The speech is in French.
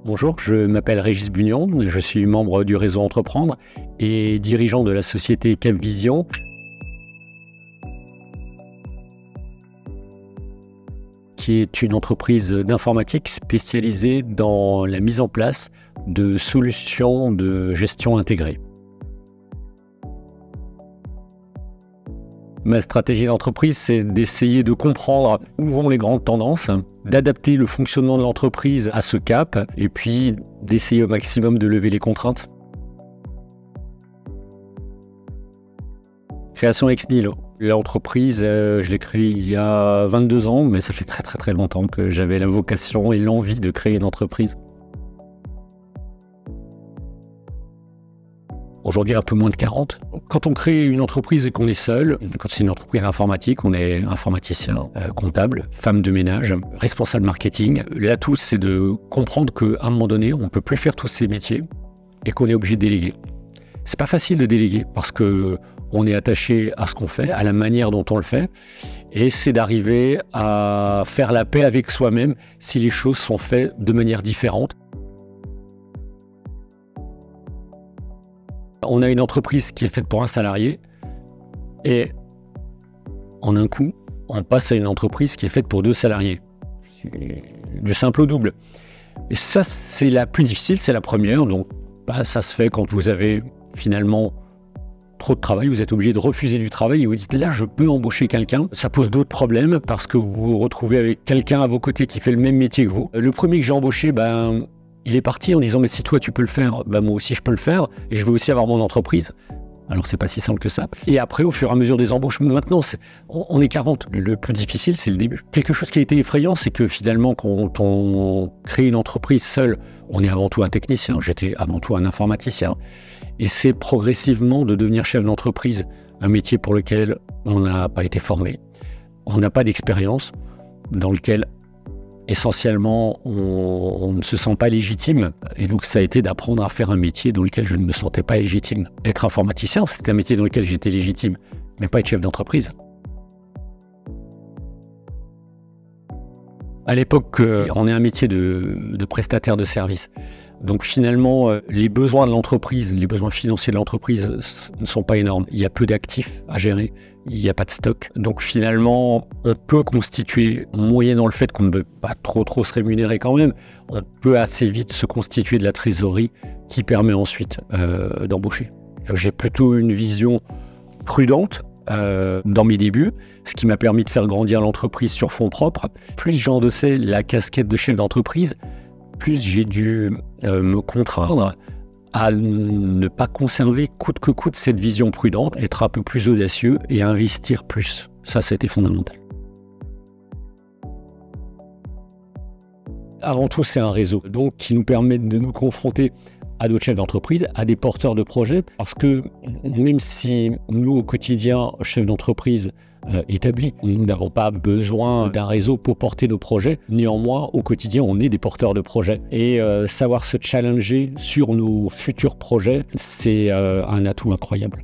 Bonjour, je m'appelle Régis Bugnon, je suis membre du réseau Entreprendre et dirigeant de la société Capvision, qui est une entreprise d'informatique spécialisée dans la mise en place de solutions de gestion intégrée. Ma stratégie d'entreprise, c'est d'essayer de comprendre où vont les grandes tendances, d'adapter le fonctionnement de l'entreprise à ce cap, et puis d'essayer au maximum de lever les contraintes. Création ex nihilo. L'entreprise, je l'ai créée il y a 22 ans, mais ça fait très longtemps que j'avais la vocation et l'envie de créer une entreprise. Aujourd'hui, un peu moins de 40. Quand on crée une entreprise et qu'on est seul, quand c'est une entreprise informatique, on est informaticien, comptable, femme de ménage, responsable marketing. L'atout, c'est de comprendre qu'à un moment donné, on ne peut plus faire tous ces métiers et qu'on est obligé de déléguer. C'est pas facile de déléguer parce que on est attaché à ce qu'on fait, à la manière dont on le fait, et c'est d'arriver à faire la paix avec soi-même si les choses sont faites de manière différente. On a une entreprise qui est faite pour un salarié et en un coup, on passe à une entreprise qui est faite pour 2 salariés. Du simple au double. Et ça, c'est la plus difficile, c'est la première. Donc, ça se fait quand vous avez finalement trop de travail, vous êtes obligé de refuser du travail et vous dites là, je peux embaucher quelqu'un. Ça pose d'autres problèmes parce que vous vous retrouvez avec quelqu'un à vos côtés qui fait le même métier que vous. Le premier que j'ai embauché, il est parti en disant mais si toi tu peux le faire, moi aussi je peux le faire et je veux aussi avoir mon entreprise. Alors c'est pas si simple que ça. Et après au fur et à mesure des embauches, maintenant on est 40. Le plus difficile c'est le début. Quelque chose qui a été effrayant, c'est que finalement quand on crée une entreprise seul, on est avant tout un technicien. J'étais avant tout un informaticien. Et c'est progressivement de devenir chef d'entreprise, un métier pour lequel on n'a pas été formé, on n'a pas d'expérience, dans lequel essentiellement, on ne se sent pas légitime. Et donc, ça a été d'apprendre à faire un métier dans lequel je ne me sentais pas légitime. Être informaticien, c'était un métier dans lequel j'étais légitime, mais pas être chef d'entreprise. À l'époque, on est un métier de prestataire de services. Donc finalement, les besoins de l'entreprise, les besoins financiers de l'entreprise ne sont pas énormes. Il y a peu d'actifs à gérer, il n'y a pas de stock. Donc finalement, on peut constituer, moyennant le fait qu'on ne veut pas trop se rémunérer quand même, on peut assez vite se constituer de la trésorerie qui permet ensuite d'embaucher. J'ai plutôt une vision prudente dans mes débuts, ce qui m'a permis de faire grandir l'entreprise sur fonds propres. Plus j'endossais la casquette de chef d'entreprise, plus j'ai dû me contraindre à ne pas conserver coûte que coûte cette vision prudente, être un peu plus audacieux et investir plus. Ça, c'était fondamental. Avant tout, c'est un réseau donc qui nous permet de nous confronter à d'autres chefs d'entreprise, à des porteurs de projets, parce que même si nous, au quotidien, chefs d'entreprise établis, nous n'avons pas besoin d'un réseau pour porter nos projets, néanmoins, au quotidien, on est des porteurs de projets. Et savoir se challenger sur nos futurs projets, c'est un atout incroyable.